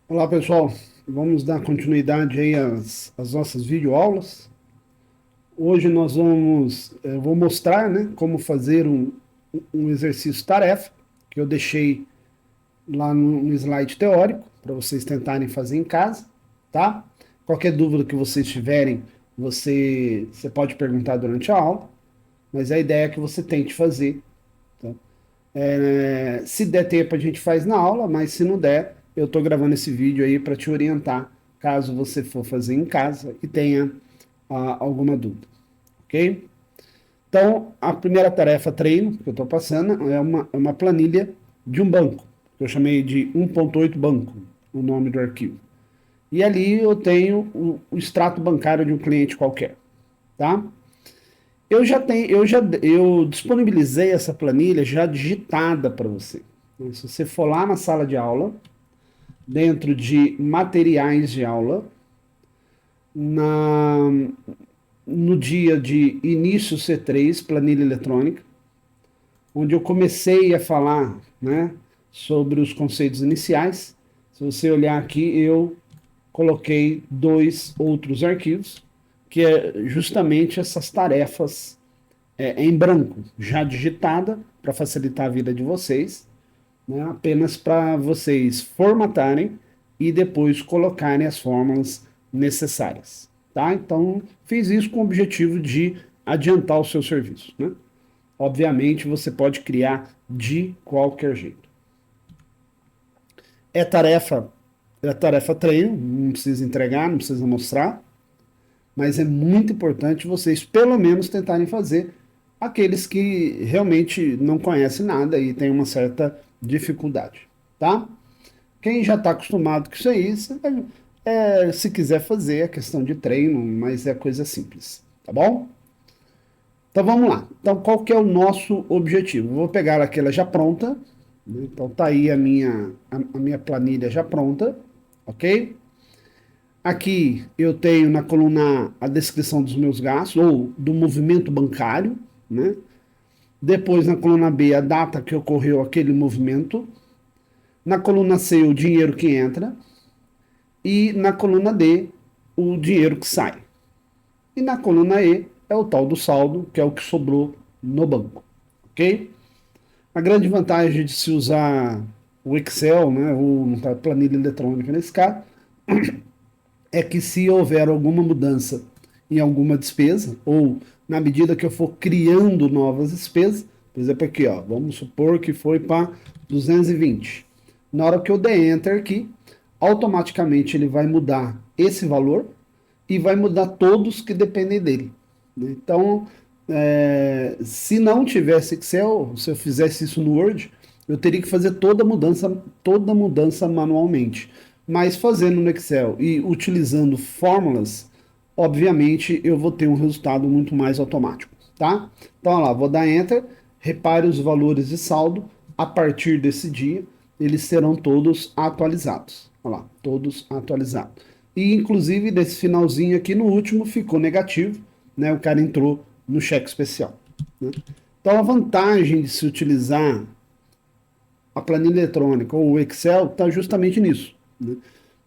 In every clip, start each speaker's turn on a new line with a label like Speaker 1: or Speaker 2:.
Speaker 1: Olá pessoal, vamos dar continuidade aí às nossas videoaulas. Hoje eu vou mostrar, né, como fazer um exercício tarefa, que eu deixei lá no slide teórico, para vocês tentarem fazer em casa, tá? Qualquer dúvida que vocês tiverem, você pode perguntar durante a aula, mas a ideia é que você tente fazer, tá? Se der tempo, a gente faz na aula, mas se não der, eu estou gravando esse vídeo aí para te orientar, caso você for fazer em casa e tenha alguma dúvida, ok? Então, a primeira tarefa treino que eu estou passando é uma planilha de um banco, que eu chamei de 1.8 banco, o nome do arquivo. E ali eu tenho o extrato bancário de um cliente qualquer, tá? Eu disponibilizei essa planilha já digitada para você. Se você for lá na sala de aula, dentro de materiais de aula, na, no dia de início C3, planilha eletrônica, onde eu comecei a falar, né, sobre os conceitos iniciais. Se você olhar aqui, eu coloquei dois outros arquivos, que é justamente essas tarefas em branco, já digitada, para facilitar a vida de vocês, né, apenas para vocês formatarem e depois colocarem as fórmulas necessárias. Tá? Então, fiz isso com o objetivo de adiantar o seu serviço. Né? Obviamente, você pode criar de qualquer jeito. É tarefa, é tarefa treino, não precisa entregar, não precisa mostrar, mas é muito importante vocês pelo menos tentarem fazer aqueles que realmente não conhecem nada e têm uma certa dificuldade, tá? Quem já está acostumado com isso aí, se quiser fazer, é questão de treino, mas é coisa simples, tá bom? Então vamos lá. Então qual que é o nosso objetivo? Eu vou pegar aquela já pronta, né? Então tá aí a minha planilha já pronta, ok? Aqui eu tenho na coluna A a descrição dos meus gastos, ou do movimento bancário, né? Depois na coluna B a data que ocorreu aquele movimento. Na coluna C o dinheiro que entra. E na coluna D o dinheiro que sai. E na coluna E é o tal do saldo, que é o que sobrou no banco. Ok? A grande vantagem de se usar o Excel, né, ou a planilha eletrônica nesse caso, é que se houver alguma mudança em alguma despesa, ou na medida que eu for criando novas despesas, por exemplo, aqui, ó, vamos supor que foi para 220. Na hora que eu der Enter aqui, automaticamente ele vai mudar esse valor e vai mudar todos que dependem dele. Então, se não tivesse Excel, se eu fizesse isso no Word, eu teria que fazer toda mudança manualmente. Mas fazendo no Excel e utilizando fórmulas, obviamente eu vou ter um resultado muito mais automático, tá? Então, olha lá, vou dar Enter, repare os valores de saldo, a partir desse dia, eles serão todos atualizados. Olha lá, todos atualizados. E, inclusive, desse finalzinho aqui, no último, ficou negativo, né? O cara entrou no cheque especial. Né? Então, a vantagem de se utilizar a planilha eletrônica ou o Excel está justamente nisso. Né?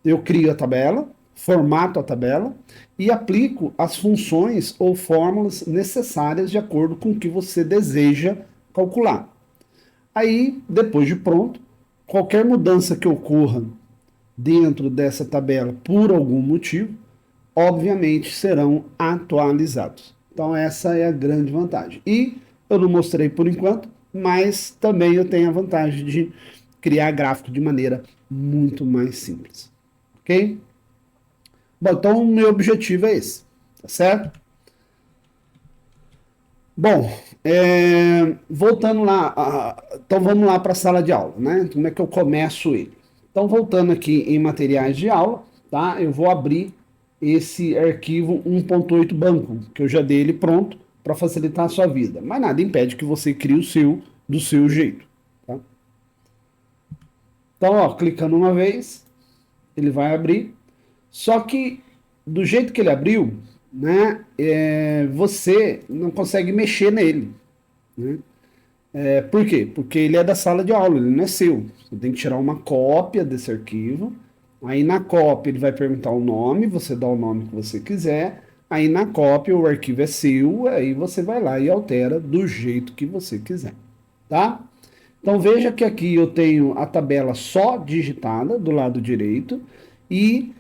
Speaker 1: Eu crio a tabela, formato a tabela e aplico as funções ou fórmulas necessárias de acordo com o que você deseja calcular. Aí, depois de pronto, qualquer mudança que ocorra dentro dessa tabela por algum motivo, obviamente serão atualizados. Então essa é a grande vantagem. E eu não mostrei por enquanto, mas também eu tenho a vantagem de criar gráfico de maneira muito mais simples. Ok? Bom, então o meu objetivo é esse, tá certo? Bom, voltando lá, então vamos lá para a sala de aula, né? Como é que eu começo ele? Então, voltando aqui em materiais de aula, tá? Eu vou abrir esse arquivo 1.8 banco, que eu já dei ele pronto para facilitar a sua vida. Mas nada impede que você crie o seu do seu jeito, tá? Então, ó, clicando uma vez, ele vai abrir. Só que do jeito que ele abriu, né, você não consegue mexer nele, né? Por quê? Porque ele é da sala de aula, ele não é seu. Você tem que tirar uma cópia desse arquivo Aí na cópia ele vai perguntar o nome, você dá o nome que você quiser. Aí na cópia o arquivo é seu, aí você vai lá e altera do jeito que você quiser, tá? Então veja que aqui eu tenho a tabela só digitada do lado direito e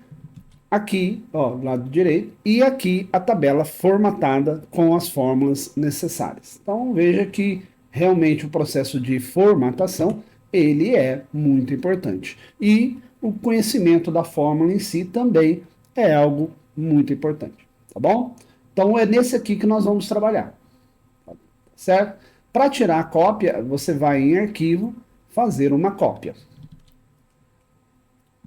Speaker 1: aqui, ó, do lado direito, e aqui a tabela formatada com as fórmulas necessárias. Então veja que realmente o processo de formatação, ele é muito importante. E o conhecimento da fórmula em si também é algo muito importante, tá bom? Então é nesse aqui que nós vamos trabalhar, certo? Para tirar a cópia, você vai em arquivo, fazer uma cópia.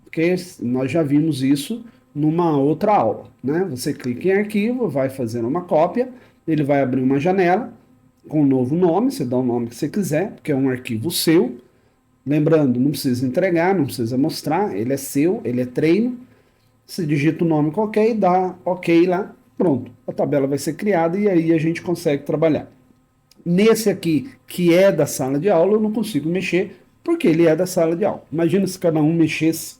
Speaker 1: Porque nós já vimos isso numa outra aula, né? Você clica em arquivo, vai fazer uma cópia, ele vai abrir uma janela com um novo nome, você dá o nome que você quiser, porque é um arquivo seu. Lembrando, não precisa entregar, não precisa mostrar, ele é seu, ele é treino. Você digita o nome qualquer e dá OK lá, pronto. A tabela vai ser criada e aí a gente consegue trabalhar. Nesse aqui, que é da sala de aula, eu não consigo mexer, porque ele é da sala de aula. Imagina se cada um mexesse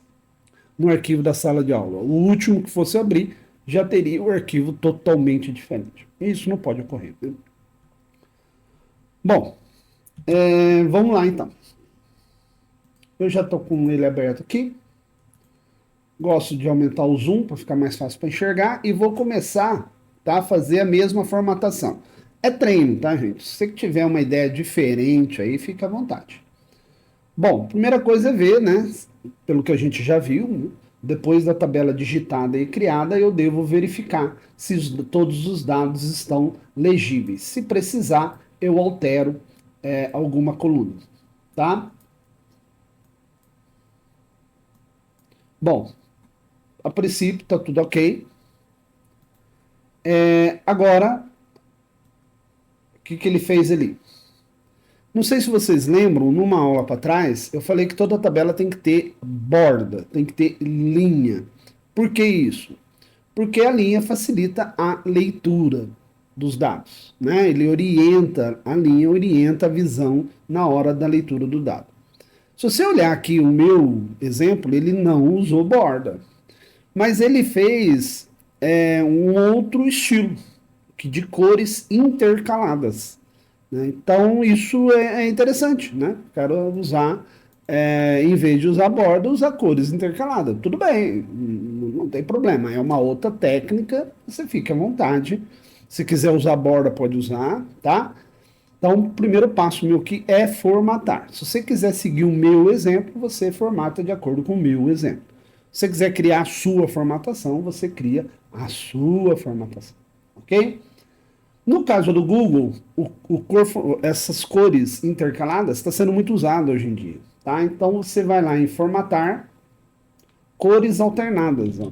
Speaker 1: no arquivo da sala de aula. O último que fosse abrir já teria o arquivo totalmente diferente. Isso não pode ocorrer. Né? Bom, vamos lá então. Eu já estou com ele aberto aqui. Gosto de aumentar o zoom para ficar mais fácil para enxergar e vou começar, tá, a fazer a mesma formatação. É treino, tá, gente? Se você tiver uma ideia diferente aí, fica à vontade. Bom, primeira coisa é ver, né, pelo que a gente já viu, né, depois da tabela digitada e criada, eu devo verificar se todos os dados estão legíveis. Se precisar, eu altero alguma coluna, tá? Bom, a princípio está tudo ok. Agora, o que ele fez ali? Não sei se vocês lembram, numa aula para trás, eu falei que toda tabela tem que ter borda, tem que ter linha. Por que isso? Porque a linha facilita a leitura dos dados, né? Ele orienta, a linha orienta a visão na hora da leitura do dado. Se você olhar aqui o meu exemplo, ele não usou borda, mas ele fez um outro estilo, que de cores intercaladas. Né? Então isso é interessante, né? Quero usar, em vez de usar borda, usar cores intercaladas. Tudo bem, não tem problema. É uma outra técnica, você fica à vontade. Se quiser usar borda, pode usar, tá? Então, o primeiro passo meu aqui é formatar. Se você quiser seguir o meu exemplo, você formata de acordo com o meu exemplo. Se você quiser criar a sua formatação, você cria a sua formatação, ok? No caso do Google, essas cores intercaladas está sendo muito usado hoje em dia, tá? Então você vai lá em formatar cores alternadas. Ó.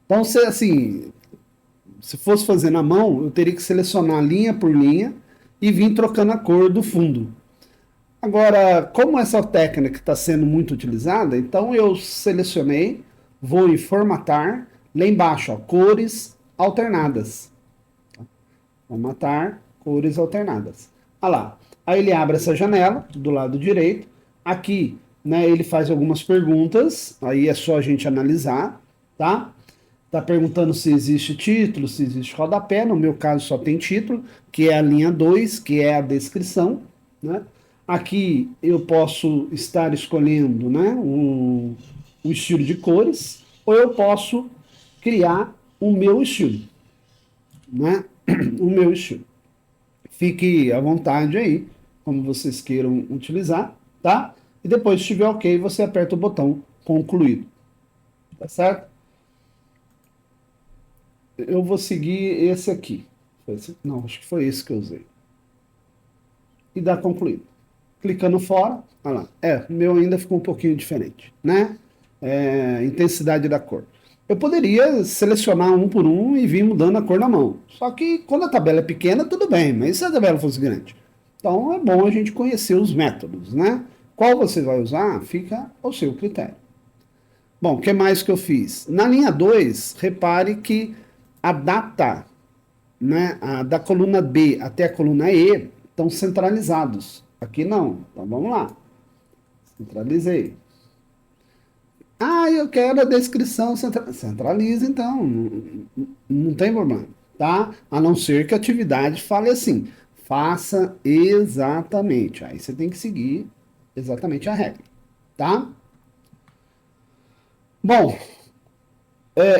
Speaker 1: Então você assim, se fosse fazer na mão, eu teria que selecionar linha por linha e vir trocando a cor do fundo. Agora, como essa técnica está sendo muito utilizada, então eu selecionei, vou em formatar, lá embaixo, ó, cores alternadas. Formatar, cores alternadas. Olha lá. Aí ele abre essa janela do lado direito. Aqui, né, ele faz algumas perguntas. Aí é só a gente analisar, tá? Tá perguntando se existe título, se existe rodapé. No meu caso só tem título, que é a linha 2, que é a descrição, né? Aqui eu posso estar escolhendo, né, o estilo de cores, ou eu posso criar o meu estilo, né? O meu estilo. Fique à vontade aí, como vocês queiram utilizar, tá? E depois, se estiver ok, você aperta o botão concluído, tá certo? Eu vou seguir esse aqui. Não, acho que foi esse que eu usei. E dá concluído. Clicando fora, olha lá. O meu ainda ficou um pouquinho diferente, né? Intensidade da cor. Eu poderia selecionar um por um e vir mudando a cor na mão. Só que quando a tabela é pequena, tudo bem, mas se a tabela fosse grande? Então é bom a gente conhecer os métodos, né? Qual você vai usar, fica ao seu critério. Bom, o que mais que eu fiz? Na linha 2, repare que a data, né, da coluna B até a coluna E estão centralizados. Aqui não. Então vamos lá. Centralizei. Ah, eu quero a descrição centraliza, então, não tem problema, tá? A não ser que a atividade fale assim, faça exatamente. Aí você tem que seguir exatamente a regra, tá? Bom,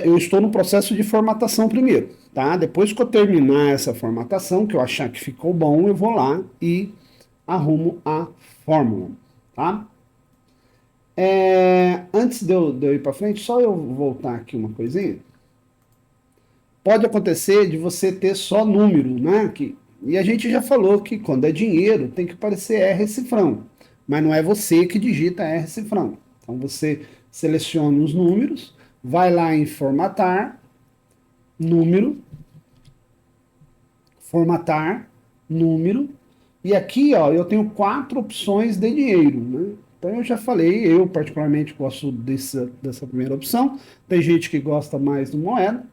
Speaker 1: eu estou no processo de formatação primeiro, tá? Depois que eu terminar essa formatação, que eu achar que ficou bom, eu vou lá e arrumo a fórmula, tá? Antes de eu ir para frente, só eu voltar aqui uma coisinha. Pode acontecer de você ter só número, né? E a gente já falou que quando é dinheiro tem que aparecer R cifrão, mas não é você que digita R cifrão. Então você seleciona os números, vai lá em formatar, número, formatar, número, e aqui ó, eu tenho 4 opções de dinheiro, né? Então eu já falei, eu particularmente gosto dessa primeira opção, tem gente que gosta mais do moeda,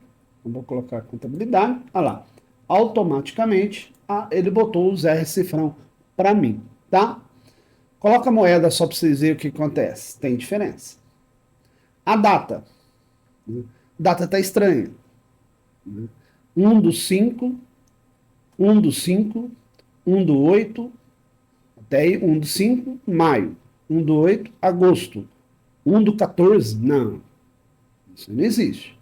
Speaker 1: eu vou colocar contabilidade, olha lá, automaticamente ele botou os R cifrão para mim, tá? Coloca a moeda só para vocês verem o que acontece, tem diferença. A data, né? Data tá estranha, né? 1 do 5, 1 do 5, 1 do 8, até aí, 1 do 5, maio. 1 do 8, agosto. 1 do 14, não. Isso não existe.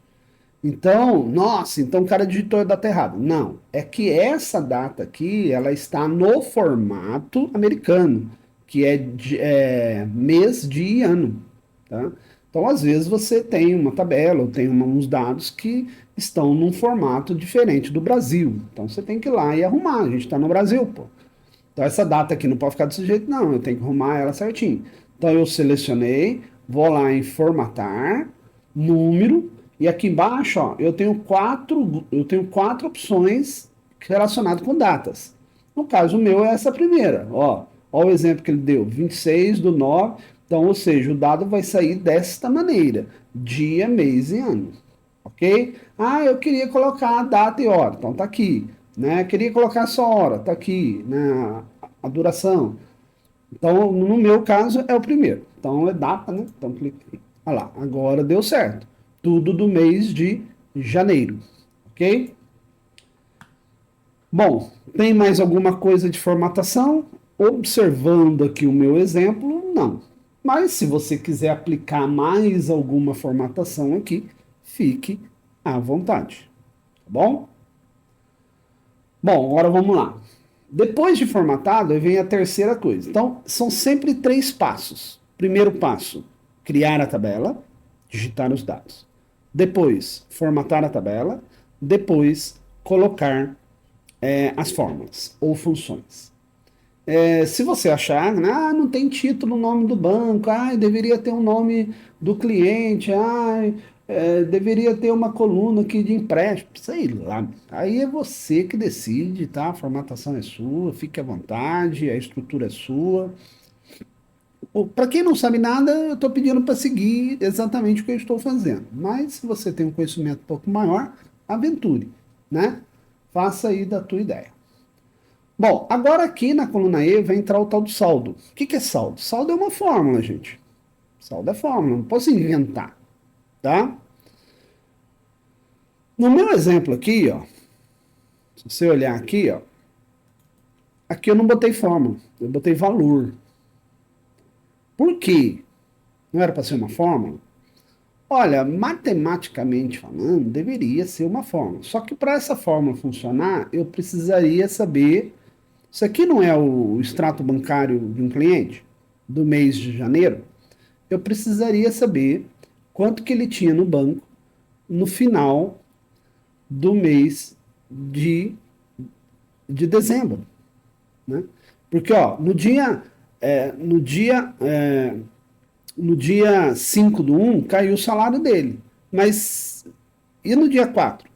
Speaker 1: Então, nossa, então o cara digitou a data errada. Não, é que essa data aqui, ela está no formato americano, que é mês, dia e ano, tá? Então, às vezes você tem uma tabela ou tem uns dados que estão num formato diferente do Brasil. Então, você tem que ir lá e arrumar. A gente está no Brasil, pô. Então, essa data aqui não pode ficar desse jeito, não. Eu tenho que arrumar ela certinho. Então, eu selecionei, vou lá em formatar, número, e aqui embaixo, ó, eu tenho quatro opções relacionadas com datas. No caso, o meu é essa primeira. Ó o exemplo que ele deu, 26 do 9. Então, ou seja, o dado vai sair desta maneira: dia, mês e ano. Ok? Ah, eu queria colocar a data e hora. Então, tá aqui. Né? Queria colocar só hora. Tá aqui. Né? A duração. Então, no meu caso, é o primeiro. Então, é data, né? Então, clique aqui. Olha lá, agora deu certo. Tudo do mês de janeiro. Ok? Bom, tem mais alguma coisa de formatação? Observando aqui o meu exemplo, não. Mas se você quiser aplicar mais alguma formatação aqui, fique à vontade. Tá bom? Bom, agora vamos lá. Depois de formatado, vem a terceira coisa. Então, são sempre 3 passos. Primeiro passo, criar a tabela, digitar os dados. Depois, formatar a tabela. Depois, colocar as fórmulas ou funções. Se você achar, né, não tem título, nome do banco, deveria ter um nome do cliente, deveria ter uma coluna aqui de empréstimo, sei lá. Aí é você que decide, tá? A formatação é sua, fique à vontade, a estrutura é sua. Para quem não sabe nada, eu estou pedindo para seguir exatamente o que eu estou fazendo. Mas se você tem um conhecimento um pouco maior, aventure, né? Faça aí da tua ideia. Bom, agora aqui na coluna E vai entrar o tal do saldo. O que é saldo? Saldo é uma fórmula, gente. Saldo é fórmula, não posso inventar, tá? No meu exemplo aqui, ó, se você olhar aqui, ó, aqui eu não botei fórmula, eu botei valor. Por quê? Não era para ser uma fórmula? Olha, matematicamente falando, deveria ser uma fórmula. Só que para essa fórmula funcionar, eu precisaria saber. Isso aqui não é o extrato bancário de um cliente do mês de janeiro? Eu precisaria saber quanto que ele tinha no banco no final do mês de dezembro. Né? Porque ó, no dia 5 do 1 caiu o salário dele. Mas e no dia 4?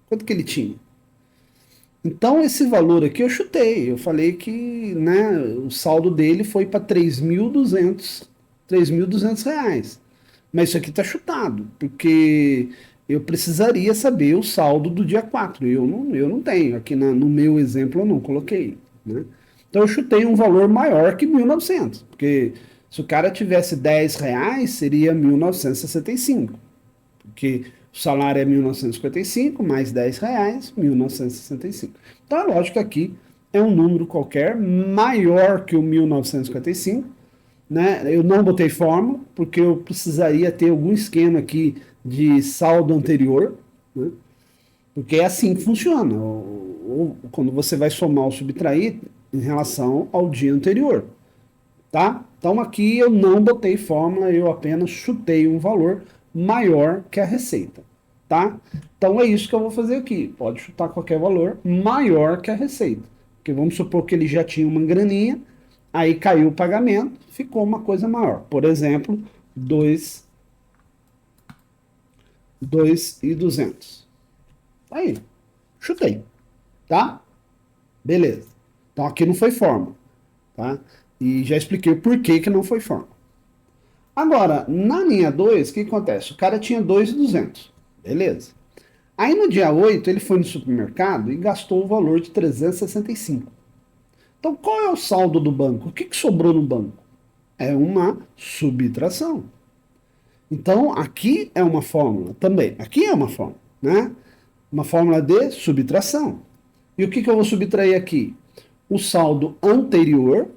Speaker 1: Quanto que ele tinha? Então esse valor aqui eu chutei. Eu falei que, né, o saldo dele foi para 3.200 reais. Mas isso aqui está chutado, porque eu precisaria saber o saldo do dia 4. Eu não tenho. Aqui no meu exemplo eu não coloquei. Né? Então eu chutei um valor maior que 1.900, porque Se o cara tivesse R$ 10, seria 1.965, porque o salário é 1.955 mais R$ 10, 1.965. Então é lógico que aqui é um número qualquer maior que o 1.955, né? Eu não botei fórmula, porque eu precisaria ter algum esquema aqui de saldo anterior, né? Porque é assim que funciona. Quando você vai somar ou subtrair em relação ao dia anterior, tá? Então aqui eu não botei fórmula, eu apenas chutei um valor maior que a receita, tá? Então é isso que eu vou fazer aqui. Pode chutar qualquer valor maior que a receita. Porque vamos supor que ele já tinha uma graninha, aí caiu o pagamento, ficou uma coisa maior. Por exemplo, 2.200. Aí, chutei, tá? Beleza. Então aqui não foi fórmula, tá? E já expliquei o porquê que não foi fórmula. Agora, na linha 2, o que acontece? O cara tinha 2.200, beleza. Aí no dia 8, ele foi no supermercado e gastou o valor de 365. Então, qual é o saldo do banco? O que sobrou no banco? É uma subtração. Então, aqui é uma fórmula também. Aqui é uma fórmula, né? Uma fórmula de subtração. E o que eu vou subtrair aqui? O saldo anterior,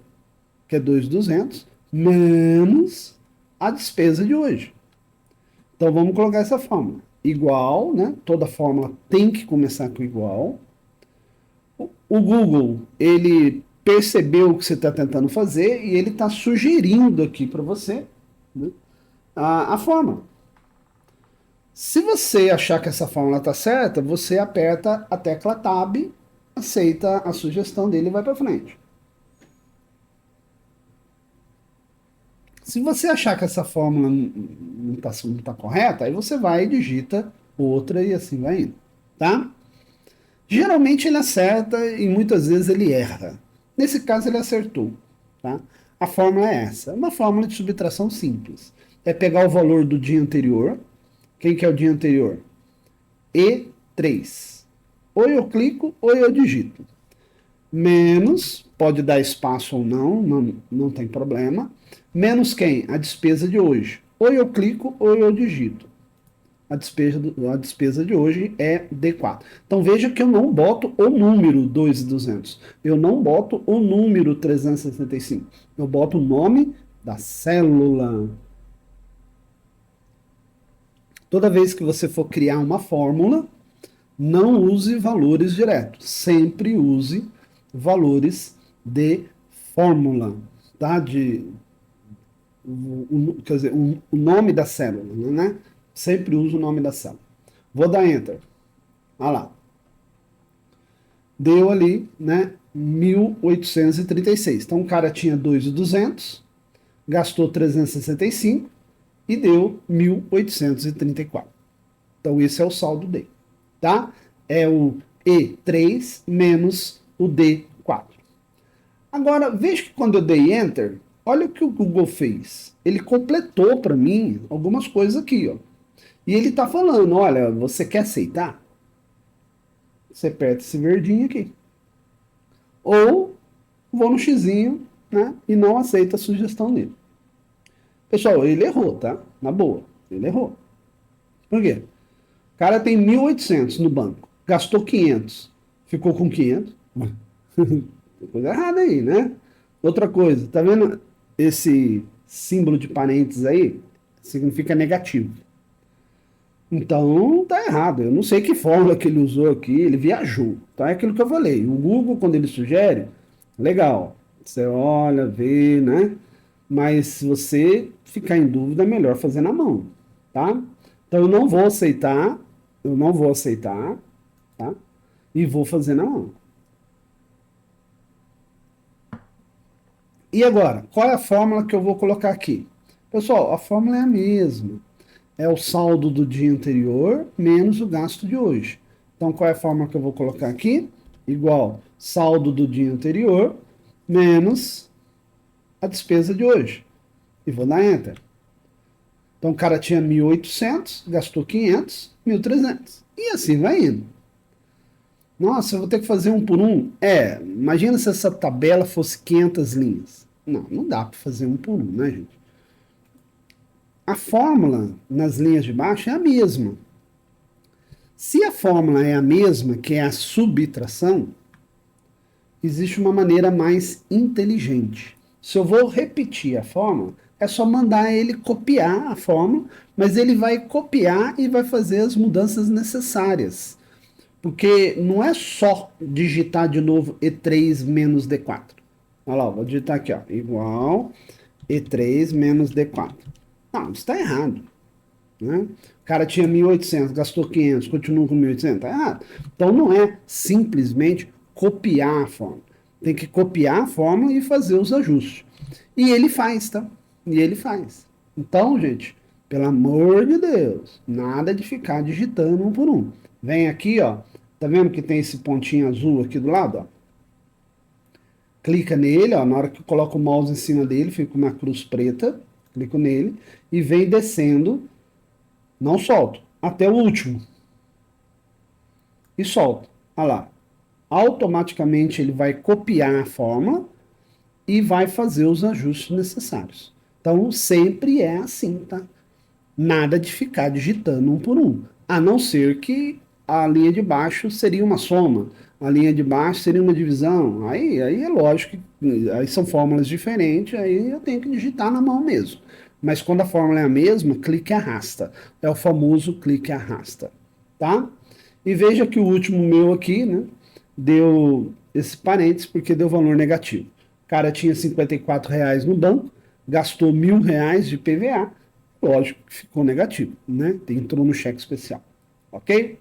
Speaker 1: que é 2.200, menos a despesa de hoje. Então, vamos colocar essa fórmula. Igual, né? Toda fórmula tem que começar com igual. O Google, ele percebeu o que você está tentando fazer e ele está sugerindo aqui para você, né, a fórmula. Se você achar que essa fórmula está certa, você aperta a tecla Tab, aceita a sugestão dele e vai para frente. Se você achar que essa fórmula não está correta, aí você vai e digita outra e assim vai indo, tá? Geralmente ele acerta e muitas vezes ele erra. Nesse caso ele acertou, tá? A fórmula é essa, é uma fórmula de subtração simples. É pegar o valor do dia anterior. Quem que é o dia anterior? E3. Ou eu clico ou eu digito. Menos, pode dar espaço ou não tem problema. Menos quem? A despesa de hoje. Ou eu clico ou eu digito. A despesa de hoje é D4. Então veja que eu não boto o número 2.200. Eu não boto o número 365. Eu boto o nome da célula. Toda vez que você for criar uma fórmula, não use valores diretos. Sempre use valores de fórmula, tá? Quer dizer, o nome da célula, né? Sempre use o nome da célula. Vou dar Enter. Olha lá. Deu ali, né? 1.836. Então o cara tinha 2.200, gastou 365 e deu 1.834. Então esse é o saldo dele, tá? É o E3 menos o D4. Agora, veja que quando eu dei Enter, olha o que o Google fez. Ele completou para mim algumas coisas aqui, ó. E ele está falando, olha, você quer aceitar? Você aperta esse verdinho aqui. Ou vou no xizinho, né, e não aceita a sugestão dele. Pessoal, ele errou, tá? Na boa, ele errou. Por quê? O cara tem 1.800 no banco, gastou 500, ficou com 500. Tem coisa errada aí, né? Outra coisa, tá vendo esse símbolo de parênteses aí? Significa negativo. Então tá errado. Eu não sei que fórmula que ele usou aqui, ele viajou. Tá? É aquilo que eu falei. O Google, quando ele sugere, legal. Você olha, vê, né? Mas se você ficar em dúvida, é melhor fazer na mão, tá? Então eu não vou aceitar, tá? E vou fazer na mão. E agora, qual é a fórmula que eu vou colocar aqui? Pessoal, a fórmula é a mesma. É o saldo do dia anterior menos o gasto de hoje. Então, qual é a fórmula que eu vou colocar aqui? Igual saldo do dia anterior menos a despesa de hoje. E vou dar Enter. Então, o cara tinha 1.800, gastou 500, 1.300. E assim vai indo. Nossa, eu vou ter que fazer um por um? Imagina se essa tabela fosse 500 linhas. Não, não dá para fazer um por um, né, gente? A fórmula nas linhas de baixo é a mesma. Se a fórmula é a mesma, que é a subtração, existe uma maneira mais inteligente. Se eu vou repetir a fórmula, é só mandar ele copiar a fórmula, mas ele vai copiar e vai fazer as mudanças necessárias. Porque não é só digitar de novo E3 menos D4. Olha lá, vou digitar aqui, ó, igual E3 menos D4. Não, isso está errado. Né? O cara tinha 1.800, gastou 500, continua com 1.800, está errado. Então não é simplesmente copiar a fórmula. Tem que copiar a fórmula e fazer os ajustes. E ele faz, tá? E ele faz. Então, gente, pelo amor de Deus, nada de ficar digitando um por um. Vem aqui, ó. Tá vendo que tem esse pontinho azul aqui do lado, ó? Clica nele, ó. Na hora que eu coloco o mouse em cima dele, fica uma cruz preta. Clico nele e vem descendo. Não solto. Até o último. E solto. Olha lá. Automaticamente ele vai copiar a fórmula e vai fazer os ajustes necessários. Então sempre é assim, tá? Nada de ficar digitando um por um. A não ser que a linha de baixo seria uma soma, a linha de baixo seria uma divisão. Aí é lógico que aí são fórmulas diferentes, aí eu tenho que digitar na mão mesmo. Mas quando a fórmula é a mesma, clique e arrasta. É o famoso clique e arrasta, tá? E veja que o último meu aqui, né, deu esse parênteses porque deu valor negativo. O cara tinha R$ 54 no banco, gastou R$ 1.000 de PVA, lógico que ficou negativo, né? Entrou no cheque especial, ok?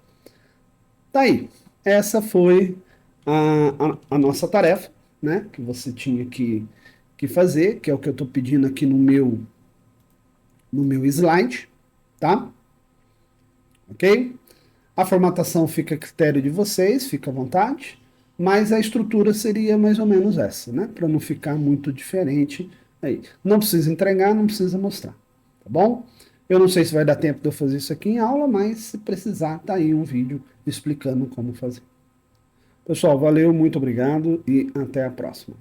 Speaker 1: Tá aí. Essa foi a nossa tarefa, né? Que você tinha que fazer, que é o que eu estou pedindo aqui no meu slide, tá? Ok? A formatação fica a critério de vocês, fica à vontade, mas a estrutura seria mais ou menos essa, né? Para não ficar muito diferente aí. Não precisa entregar, não precisa mostrar, tá bom? Eu não sei se vai dar tempo de eu fazer isso aqui em aula, mas se precisar, tá aí um vídeo explicando como fazer. Pessoal, valeu, muito obrigado e até a próxima.